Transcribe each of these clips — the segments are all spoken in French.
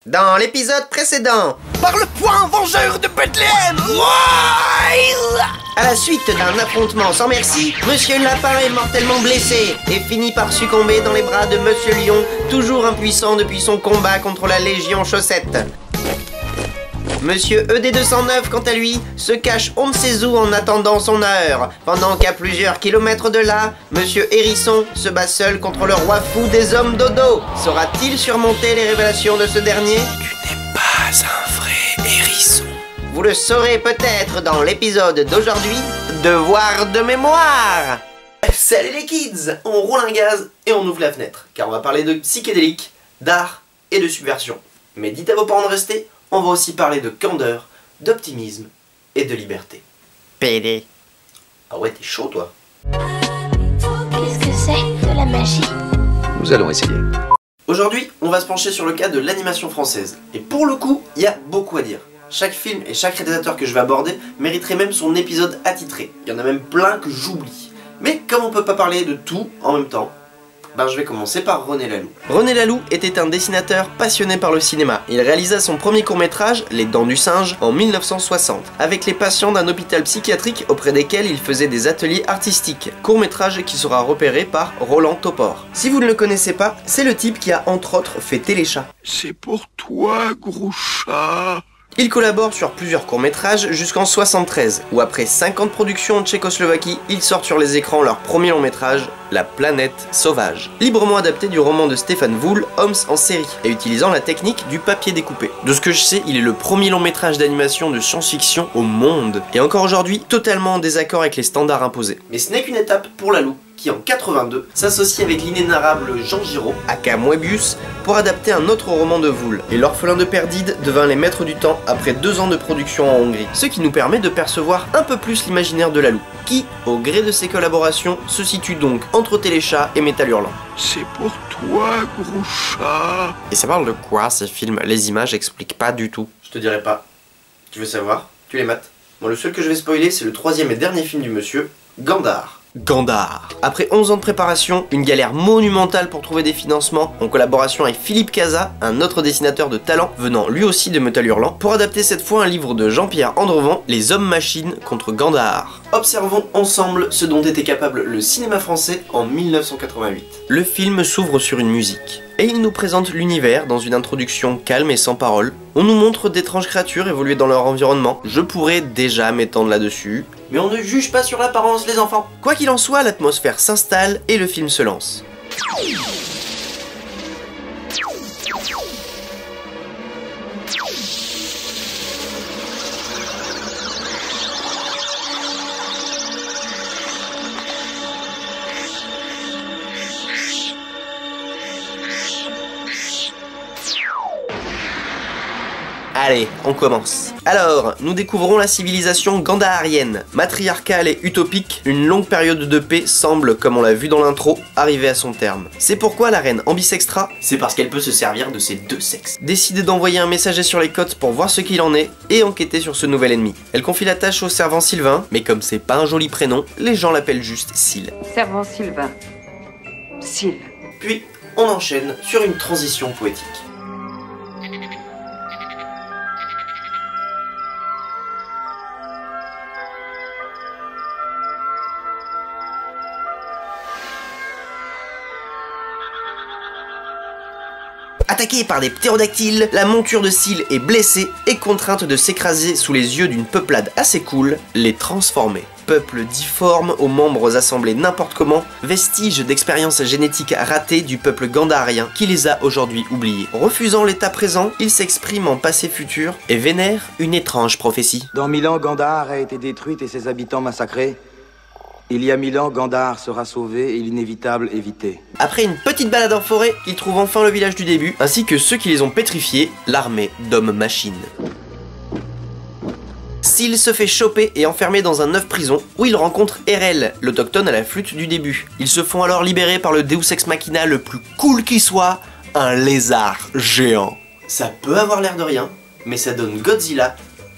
Dans l'épisode précédent, par le poing vengeur de Bethléem. À la suite d'un affrontement sans merci, Monsieur Lapin est mortellement blessé et finit par succomber dans les bras de Monsieur Lion, toujours impuissant depuis son combat contre la Légion Chaussette. Monsieur ED209, quant à lui, se cache on ne sait où en attendant son heure, pendant qu'à plusieurs kilomètres de là, Monsieur Hérisson se bat seul contre le roi fou des hommes dodo. Saura-t-il surmonter les révélations de ce dernier? Tu n'es pas un vrai hérisson. Vous le saurez peut-être dans l'épisode d'aujourd'hui, Devoir de mémoire. Salut les kids, on roule un gaz et on ouvre la fenêtre, car on va parler de psychédélique, d'art et de subversion. Mais dites à vos parents de rester, on va aussi parler de candeur, d'optimisme et de liberté. PD. Ah ouais, t'es chaud toi. Qu'est-ce que c'est de la magie? Nous allons essayer. Aujourd'hui, on va se pencher sur le cas de l'animation française. Et pour le coup, il y a beaucoup à dire. Chaque film et chaque réalisateur que je vais aborder mériterait même son épisode attitré. Il y en a même plein que j'oublie. Mais comme on peut pas parler de tout en même temps, je vais commencer par René Laloux. René Laloux était un dessinateur passionné par le cinéma. Il réalisa son premier court-métrage, Les Dents du Singe, en 1960, avec les patients d'un hôpital psychiatrique auprès desquels il faisait des ateliers artistiques. Court-métrage qui sera repéré par Roland Topor. Si vous ne le connaissez pas, c'est le type qui a entre autres fait Téléchat. C'est pour toi, gros chat. Il collabore sur plusieurs courts-métrages jusqu'en 1973, où après 50 productions en Tchécoslovaquie, ils sortent sur les écrans leur premier long-métrage, La Planète Sauvage, librement adapté du roman de Stéphane Voul, Homs en série, et utilisant la technique du papier découpé. De ce que je sais, il est le premier long-métrage d'animation de science-fiction au monde, et encore aujourd'hui, totalement en désaccord avec les standards imposés. Mais ce n'est qu'une étape pour Laloux, qui en 82 s'associe avec l'inénarrable Jean Giraud, aka Moebius, pour adapter un autre roman de Voul. Et l'orphelin de Perdide devint les maîtres du temps après 2 ans de production en Hongrie. Ce qui nous permet de percevoir un peu plus l'imaginaire de Laloux, qui, au gré de ses collaborations, se situe donc entre Téléchat et Métal Hurlant. C'est pour toi, gros chat. Et ça parle de quoi ces films? Les images expliquent pas du tout. Je te dirai pas. Tu veux savoir? Tu les mates. Moi le seul que je vais spoiler c'est le 3e et dernier film du monsieur, Gandhar. Gandhar. Après 11 ans de préparation, une galère monumentale pour trouver des financements, en collaboration avec Philippe Cazat, un autre dessinateur de talent venant lui aussi de Métal Hurlant, pour adapter cette fois un livre de Jean-Pierre Andrevent, Les Hommes-Machines contre Gandhar. Observons ensemble ce dont était capable le cinéma français en 1988. Le film s'ouvre sur une musique, et il nous présente l'univers dans une introduction calme et sans parole. On nous montre d'étranges créatures évoluer dans leur environnement. Je pourrais déjà m'étendre là-dessus, mais on ne juge pas sur l'apparence les enfants. Quoi qu'il en soit, l'atmosphère s'installe et le film se lance. Allez, on commence. Alors, nous découvrons la civilisation gandharienne. Matriarcale et utopique, une longue période de paix semble, comme on l'a vu dans l'intro, arriver à son terme. C'est pourquoi la reine Ambisextra, c'est parce qu'elle peut se servir de ses 2 sexes, décide d'envoyer un messager sur les côtes pour voir ce qu'il en est et enquêter sur ce nouvel ennemi. Elle confie la tâche au servant Sylvain, mais comme c'est pas un joli prénom, les gens l'appellent juste Syl. Servant Sylvain. Syl. Puis, on enchaîne sur une transition poétique. Attaquée par des ptérodactyles, la monture de Syl est blessée et contrainte de s'écraser sous les yeux d'une peuplade assez cool, les Transformés. Peuple difforme aux membres assemblés n'importe comment, vestige d'expériences génétiques ratées du peuple gandharien qui les a aujourd'hui oubliés. Refusant l'état présent, il s'exprime en passé futur et vénère une étrange prophétie. Dans 1000 ans, Gandhar a été détruite et ses habitants massacrés. Il y a 1000 ans, Gandhar sera sauvé et l'inévitable évité. Après une petite balade en forêt, ils trouvent enfin le village du début, ainsi que ceux qui les ont pétrifiés, l'armée d'hommes-machines. Syl se fait choper et enfermer dans un œuf prison, où il rencontre Erel, l'autochtone à la flûte du début. Ils se font alors libérer par le Deus Ex Machina le plus cool qui soit, un lézard géant. Ça peut avoir l'air de rien, mais ça donne Godzilla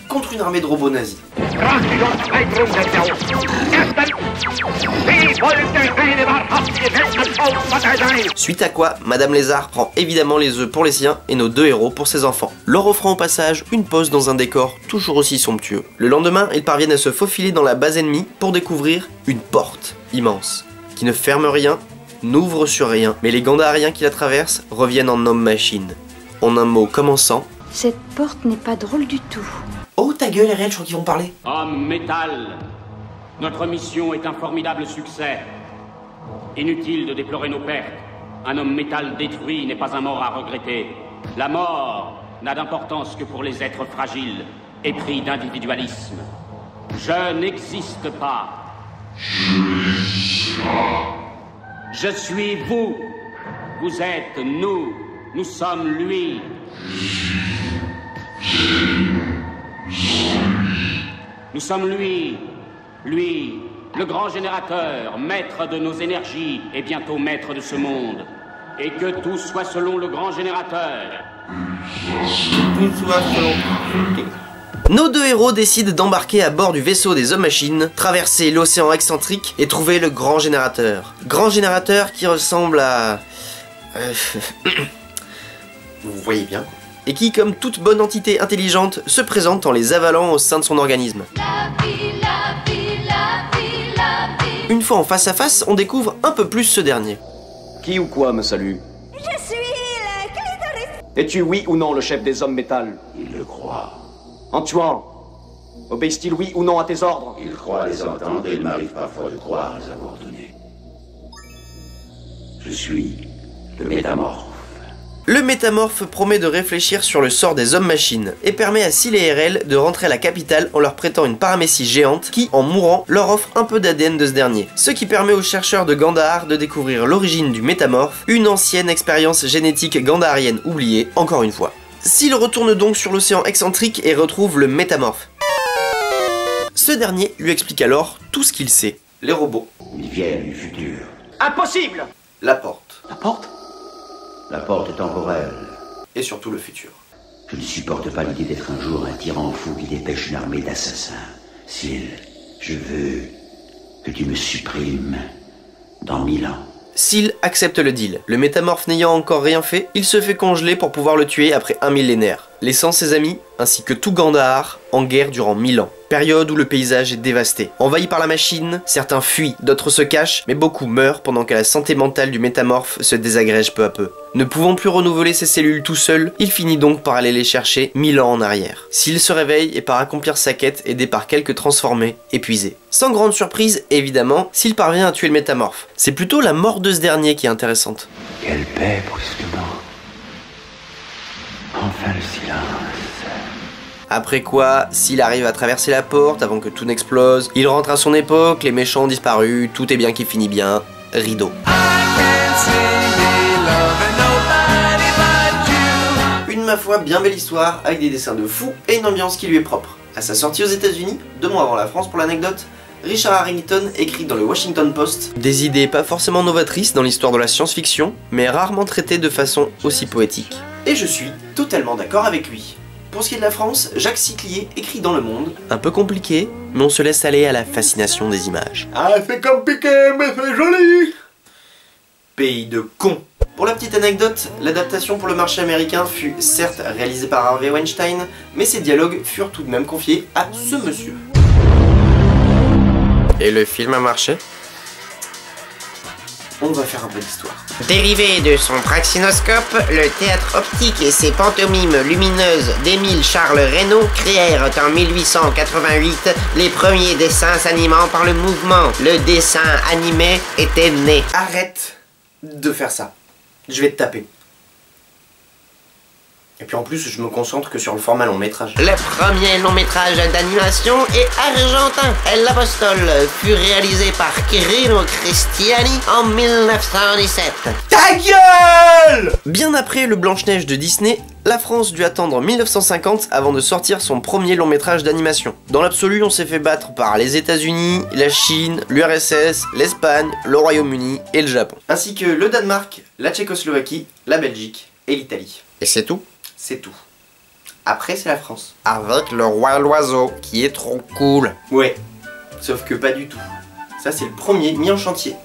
contre une armée de robots nazis. Suite à quoi, Madame Lézard prend évidemment les œufs pour les siens et nos deux héros pour ses enfants, leur offrant au passage une pause dans un décor toujours aussi somptueux. Le lendemain, ils parviennent à se faufiler dans la base ennemie pour découvrir une porte immense, qui ne ferme rien, n'ouvre sur rien, mais les Gandahariens qui la traversent reviennent en homme-machine. En un mot commençant... Cette porte n'est pas drôle du tout. Oh ta gueule, RL, je crois qu'ils vont parler. Homme métal, notre mission est un formidable succès. Inutile de déplorer nos pertes. Un homme métal détruit n'est pas un mort à regretter. La mort n'a d'importance que pour les êtres fragiles, épris d'individualisme. Je n'existe pas. Je suis vous. Vous êtes nous. Nous sommes lui. Nous sommes lui. Lui, le grand générateur, maître de nos énergies et bientôt maître de ce monde. Et que tout soit selon le grand générateur. Nos deux héros décident d'embarquer à bord du vaisseau des hommes-machines, traverser l'océan excentrique et trouver le grand générateur. Grand générateur qui ressemble à... Vous voyez bien. Et qui, comme toute bonne entité intelligente, se présente en les avalant au sein de son organisme. Une fois en face à face, on découvre un peu plus ce dernier. Qui ou quoi me salue? Je suis le clitoris. Es-tu oui ou non le chef des hommes métal? Il le croit. En tuant, obéissent-ils oui ou non à tes ordres? Il croit les entendre et il m'arrive parfois de croire les avoir donnés. Je suis le métamorphe. Le métamorphe promet de réfléchir sur le sort des hommes-machines et permet à Sil et RL de rentrer à la capitale en leur prêtant une paramécie géante qui, en mourant, leur offre un peu d'ADN de ce dernier. Ce qui permet aux chercheurs de Gandahar de découvrir l'origine du métamorphe, une ancienne expérience génétique gandaharienne oubliée, encore une fois. Sil retourne donc sur l'océan excentrique et retrouve le métamorphe. Ce dernier lui explique alors tout ce qu'il sait. Les robots. Ils viennent du futur. Impossible! La porte. La porte? La porte est temporelle. Et surtout le futur. Je ne supporte pas l'idée d'être un jour un tyran fou qui dépêche une armée d'assassins. Sil, je veux que tu me supprimes dans 1000 ans. Sil accepte le deal. Le métamorphe n'ayant encore rien fait, il se fait congeler pour pouvoir le tuer après un millénaire, laissant ses amis, ainsi que tout Gandahar, en guerre durant 1000 ans. Période où le paysage est dévasté. Envahi par la machine, certains fuient, d'autres se cachent, mais beaucoup meurent pendant que la santé mentale du métamorphe se désagrège peu à peu. Ne pouvant plus renouveler ses cellules tout seul, il finit donc par aller les chercher 1000 ans en arrière. Sil se réveille et par accomplir sa quête, aidé par quelques transformés, épuisés. Sans grande surprise, évidemment, Sil parvient à tuer le métamorphe. C'est plutôt la mort de ce dernier qui est intéressante. Quelle paix brusquement. Enfin le silence. Après quoi, Sil arrive à traverser la porte avant que tout n'explose, il rentre à son époque, les méchants ont disparu, tout est bien qui finit bien, rideau. Une ma foi bien belle histoire, avec des dessins de fou et une ambiance qui lui est propre. À sa sortie aux États-Unis, 2 mois avant la France pour l'anecdote, Richard Harrington écrit dans le Washington Post des idées pas forcément novatrices dans l'histoire de la science-fiction, mais rarement traitées de façon aussi poétique. Et je suis totalement d'accord avec lui. Pour ce qui est de la France, Jacques Siclier écrit dans Le Monde, un peu compliqué, mais on se laisse aller à la fascination des images. Ah, c'est compliqué, mais c'est joli. Pays de cons. Pour la petite anecdote, l'adaptation pour le marché américain fut certes réalisée par Harvey Weinstein, mais ses dialogues furent tout de même confiés à ce monsieur. Et le film a marché? On va faire un peu d'histoire. Dérivé de son praxinoscope, le théâtre optique et ses pantomimes lumineuses d'Émile Charles Reynaud créèrent en 1888 les premiers dessins s'animant par le mouvement. Le dessin animé était né. Arrête de faire ça. Je vais te taper. Et puis en plus, je me concentre que sur le format long métrage. Le premier long métrage d'animation est argentin. L'Apostole fut réalisé par Quirino Cristiani en 1917. Ta gueule! Bien après le Blanche-Neige de Disney, la France dut attendre 1950 avant de sortir son premier long métrage d'animation. Dans l'absolu, on s'est fait battre par les États-Unis, la Chine, l'URSS, l'Espagne, le Royaume-Uni et le Japon. Ainsi que le Danemark, la Tchécoslovaquie, la Belgique et l'Italie. Et c'est tout? C'est tout. Après, c'est la France. Avec le roi l'oiseau, qui est trop cool. Ouais, sauf que pas du tout. Ça, c'est le premier mis en chantier.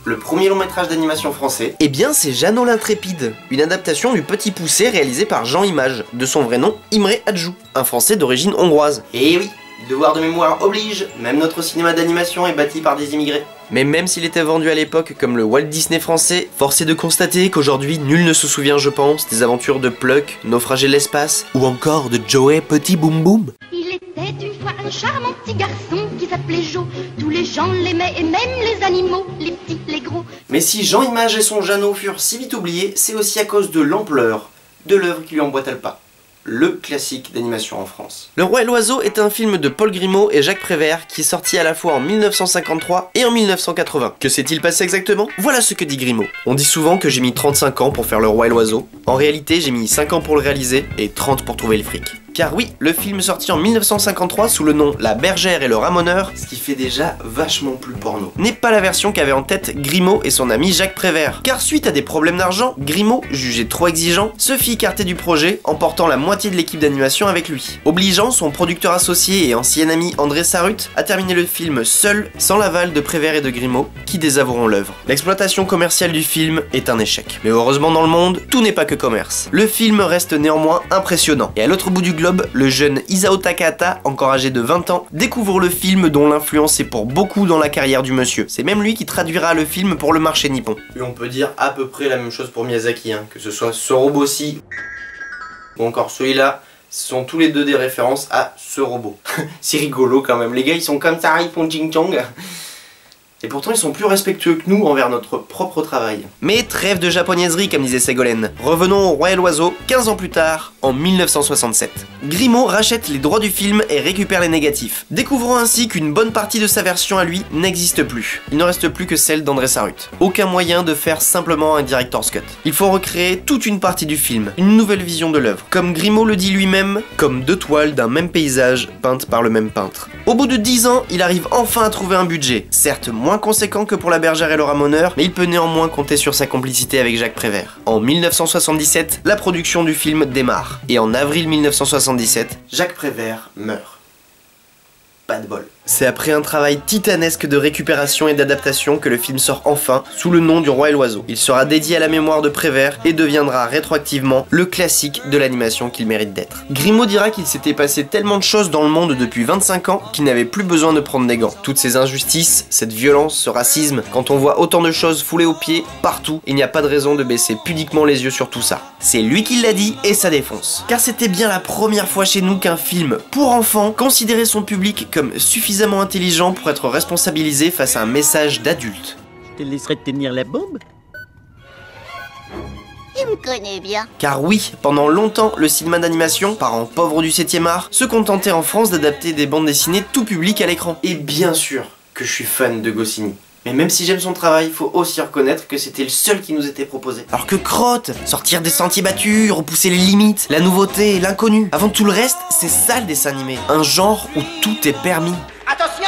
Le premier long métrage d'animation français. Eh bien, c'est Jeannot l'Intrépide, une adaptation du Petit Poucet réalisée par Jean Image, de son vrai nom Imre Adjou, un Français d'origine hongroise. Et oui, devoir de mémoire oblige, même notre cinéma d'animation est bâti par des immigrés. Mais même s'il était vendu à l'époque comme le Walt Disney français, force est de constater qu'aujourd'hui nul ne se souvient, je pense, des aventures de Pluck, Naufragé de l'espace, ou encore de Joey Petit Boum Boum. Il était une fois un charmant petit garçon qui s'appelait Jo. Tous les gens l'aimaient et même les animaux, les petits, les gros. Mais si Jean Image et son Jeannot furent si vite oubliés, c'est aussi à cause de l'ampleur de l'œuvre qui lui emboîta le pas. Le classique d'animation en France. Le Roi et l'Oiseau est un film de Paul Grimaud et Jacques Prévert qui est sorti à la fois en 1953 et en 1980. Que s'est-il passé exactement? Voilà ce que dit Grimaud. On dit souvent que j'ai mis 35 ans pour faire Le Roi et l'Oiseau. En réalité, j'ai mis 5 ans pour le réaliser et 30 pour trouver le fric. Car oui, le film sorti en 1953 sous le nom La Bergère et le Ramoneur, ce qui fait déjà vachement plus porno, n'est pas la version qu'avaient en tête Grimaud et son ami Jacques Prévert. Car suite à des problèmes d'argent, Grimaud, jugé trop exigeant, se fit écarter du projet, emportant la moitié de l'équipe d'animation avec lui, obligeant son producteur associé et ancien ami André Sarut à terminer le film seul, sans l'aval de Prévert et de Grimaud, qui désavoueront l'œuvre. L'exploitation commerciale du film est un échec. Mais heureusement dans le monde, tout n'est pas que commerce. Le film reste néanmoins impressionnant, et à l'autre bout du globe, le jeune Isao Takahata, encore âgé de 20 ans, découvre le film dont l'influence est pour beaucoup dans la carrière du monsieur. C'est même lui qui traduira le film pour le marché nippon. Et on peut dire à peu près la même chose pour Miyazaki, hein, que ce soit Soroboshi ou encore celui-là, ce sont tous les deux des références à ce robot. C'est rigolo quand même, les gars ils sont comme ça, ils font Jing Chong. Et pourtant ils sont plus respectueux que nous envers notre propre travail. Mais trêve de japonaiserie comme disait Ségolène. Revenons au Roi et l'Oiseau, 15 ans plus tard, en 1967. Grimaud rachète les droits du film et récupère les négatifs, découvrant ainsi qu'une bonne partie de sa version à lui n'existe plus. Il ne reste plus que celle d'André Sarut. Aucun moyen de faire simplement un director's cut. Il faut recréer toute une partie du film, une nouvelle vision de l'œuvre. Comme Grimaud le dit lui-même, comme deux toiles d'un même paysage peintes par le même peintre. Au bout de 10 ans, il arrive enfin à trouver un budget, certes moins conséquent que pour La Bergère et le Ramoneur, mais il peut néanmoins compter sur sa complicité avec Jacques Prévert. En 1977, la production du film démarre, et en avril 1977, Jacques Prévert meurt. Pas de bol. C'est après un travail titanesque de récupération et d'adaptation que le film sort enfin sous le nom du Roi et l'Oiseau. Il sera dédié à la mémoire de Prévert et deviendra rétroactivement le classique de l'animation qu'il mérite d'être. Grimaud dira qu'il s'était passé tellement de choses dans le monde depuis 25 ans qu'il n'avait plus besoin de prendre des gants. Toutes ces injustices, cette violence, ce racisme, quand on voit autant de choses foulées aux pieds, partout, il n'y a pas de raison de baisser pudiquement les yeux sur tout ça. C'est lui qui l'a dit et ça défonce. Car c'était bien la première fois chez nous qu'un film pour enfants considérait son public comme suffisamment intelligent pour être responsabilisé face à un message d'adulte. Je te laisserai tenir la bombe? Tu me connais bien. Car oui, pendant longtemps, le cinéma d'animation, parent pauvre du 7e art, se contentait en France d'adapter des bandes dessinées tout public à l'écran. Et bien sûr que je suis fan de Goscinny. Mais même si j'aime son travail, il faut aussi reconnaître que c'était le seul qui nous était proposé. Alors que Crotte, sortir des sentiers battus, repousser les limites, la nouveauté, l'inconnu. Avant tout le reste, c'est ça le dessin animé. Un genre où tout est permis. Attention!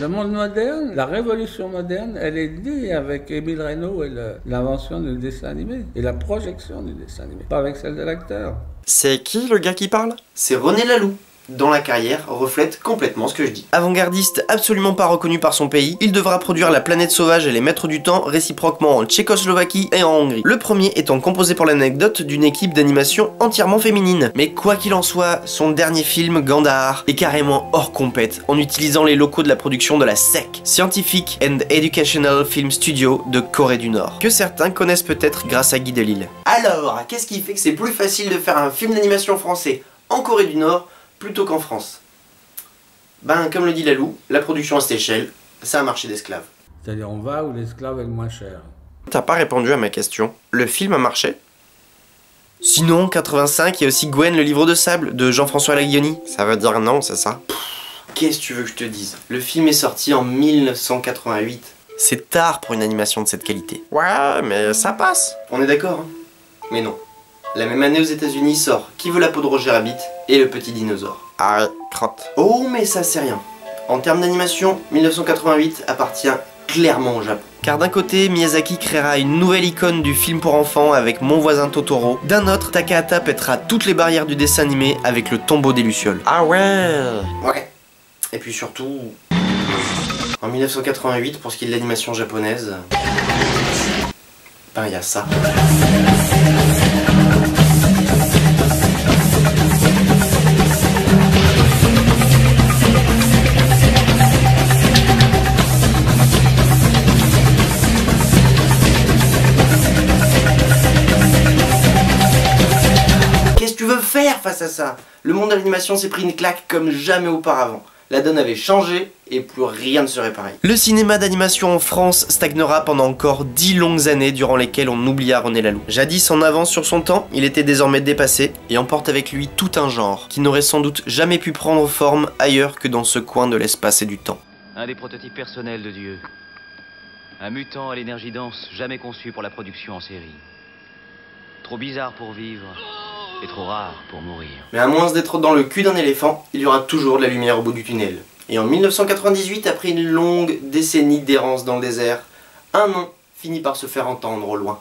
Le monde moderne, la révolution moderne, elle est née avec Émile Reynaud et l'invention du dessin animé et la projection du dessin animé, pas avec celle de l'acteur. C'est qui le gars qui parle? C'est René Laloux. Dans la carrière, reflète complètement ce que je dis. Avant-gardiste absolument pas reconnu par son pays, il devra produire La Planète Sauvage et Les Maîtres du Temps réciproquement en Tchécoslovaquie et en Hongrie. Le premier étant composé pour l'anecdote d'une équipe d'animation entièrement féminine. Mais quoi qu'il en soit, son dernier film, Gandahar, est carrément hors compète en utilisant les locaux de la production de la SEC, Scientific and Educational Film Studio de Corée du Nord, que certains connaissent peut-être grâce à Guy Delisle. Alors, qu'est-ce qui fait que c'est plus facile de faire un film d'animation français en Corée du Nord plutôt qu'en France? Ben, comme le dit Laloux, la production à cette échelle, c'est un marché d'esclaves. C'est-à-dire on va où l'esclave est le moins cher. T'as pas répondu à ma question. Le film a marché? Sinon, 85, il y a aussi Gwen, le livre de sable, de Jean-François Laguioni. Ça veut dire non, c'est ça? Qu'est-ce que tu veux que je te dise? Le film est sorti en 1988. C'est tard pour une animation de cette qualité. Ouais, mais ça passe. On est d'accord, hein? Mais non. La même année aux États-Unis sort Qui veut la peau de Roger Rabbit et Le Petit Dinosaure. Ah, crotte. Oh, mais ça c'est rien. En termes d'animation, 1988 appartient clairement au Japon. Car d'un côté, Miyazaki créera une nouvelle icône du film pour enfants avec Mon voisin Totoro. D'un autre, Takahata pètera toutes les barrières du dessin animé avec Le tombeau des Lucioles. Ah ouais. Ouais. Et puis surtout, en 1988, pour ce qui est de l'animation japonaise, ben il y a ça. Qu'est-ce que tu veux faire face à ça? Le monde de l'animation s'est pris une claque comme jamais auparavant. La donne avait changé et plus rien ne serait pareil. Le cinéma d'animation en France stagnera pendant encore 10 longues années durant lesquelles on oublia René Laloux. Jadis en avance sur son temps, il était désormais dépassé et emporte avec lui tout un genre qui n'aurait sans doute jamais pu prendre forme ailleurs que dans ce coin de l'espace et du temps. Un des prototypes personnels de Dieu. Un mutant à l'énergie dense jamais conçu pour la production en série. Trop bizarre pour vivre. Et trop rare pour mourir. Mais à moins d'être dans le cul d'un éléphant, il y aura toujours de la lumière au bout du tunnel. Et en 1998, après une longue décennie d'errance dans le désert, un nom finit par se faire entendre au loin.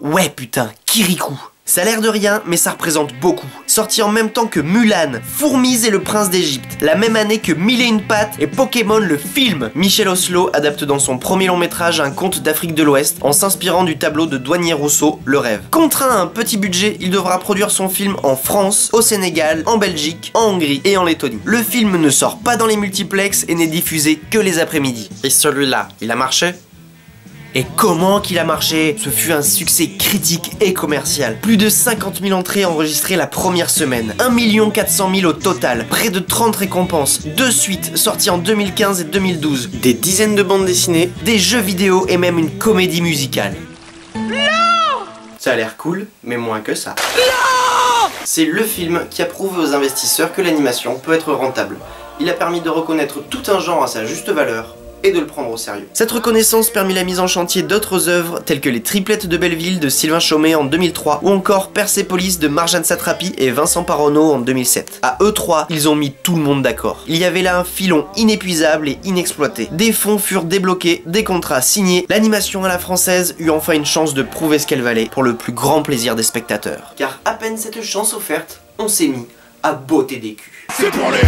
Ouais putain, Kirikou. Ça a l'air de rien, mais ça représente beaucoup. Sorti en même temps que Mulan, Fourmise et le Prince d'Égypte, la même année que Mille et une pattes et Pokémon le film. Michel Oslo adapte dans son premier long métrage un conte d'Afrique de l'Ouest en s'inspirant du tableau de Douanier Rousseau, Le Rêve. Contraint à un petit budget, il devra produire son film en France, au Sénégal, en Belgique, en Hongrie et en Lettonie. Le film ne sort pas dans les multiplexes et n'est diffusé que les après-midi. Et celui-là, il a marché? Et comment qu'il a marché? Ce fut un succès critique et commercial. Plus de 50 000 entrées enregistrées la première semaine. 1 400 000 au total. Près de 30 récompenses. 2 suites sorties en 2015 et 2012. Des dizaines de bandes dessinées, des jeux vidéo et même une comédie musicale. Non! Ça a l'air cool, mais moins que ça. Non! C'est le film qui a prouvé aux investisseurs que l'animation peut être rentable. Il a permis de reconnaître tout un genre à sa juste valeur et de le prendre au sérieux. Cette reconnaissance permit la mise en chantier d'autres œuvres telles que Les Triplettes de Belleville de Sylvain Chomet en 2003 ou encore Persépolis de Marjane Satrapi et Vincent Paronneau en 2007. À eux trois, ils ont mis tout le monde d'accord. Il y avait là un filon inépuisable et inexploité. Des fonds furent débloqués, des contrats signés, l'animation à la française eut enfin une chance de prouver ce qu'elle valait pour le plus grand plaisir des spectateurs. Car à peine cette chance offerte, on s'est mis à botter des culs. C'est pour les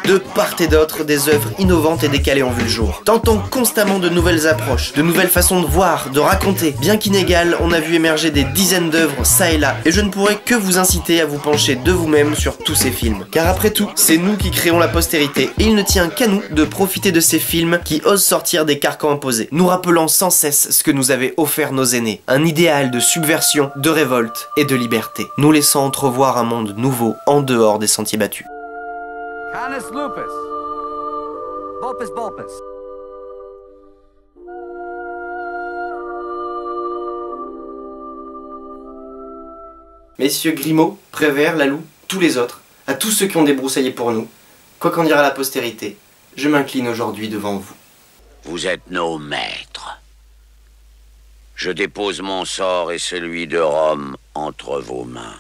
de part et d'autre, des œuvres innovantes et décalées ont vu le jour, tentant constamment de nouvelles approches, de nouvelles façons de voir, de raconter. Bien qu'inégales, on a vu émerger des dizaines d'œuvres ça et là, et je ne pourrais que vous inciter à vous pencher de vous-même sur tous ces films. Car après tout, c'est nous qui créons la postérité, et il ne tient qu'à nous de profiter de ces films qui osent sortir des carcans imposés, nous rappelant sans cesse ce que nous avaient offert nos aînés, un idéal de subversion, de révolte et de liberté, nous laissant entrevoir un monde nouveau en dehors des sentiers battus. Canis lupus. Vulpes vulpes. Messieurs Grimaud, Prévert, Laloux, tous les autres, à tous ceux qui ont débroussaillé pour nous, quoi qu'en dira la postérité, je m'incline aujourd'hui devant vous. Vous êtes nos maîtres. Je dépose mon sort et celui de Rome entre vos mains.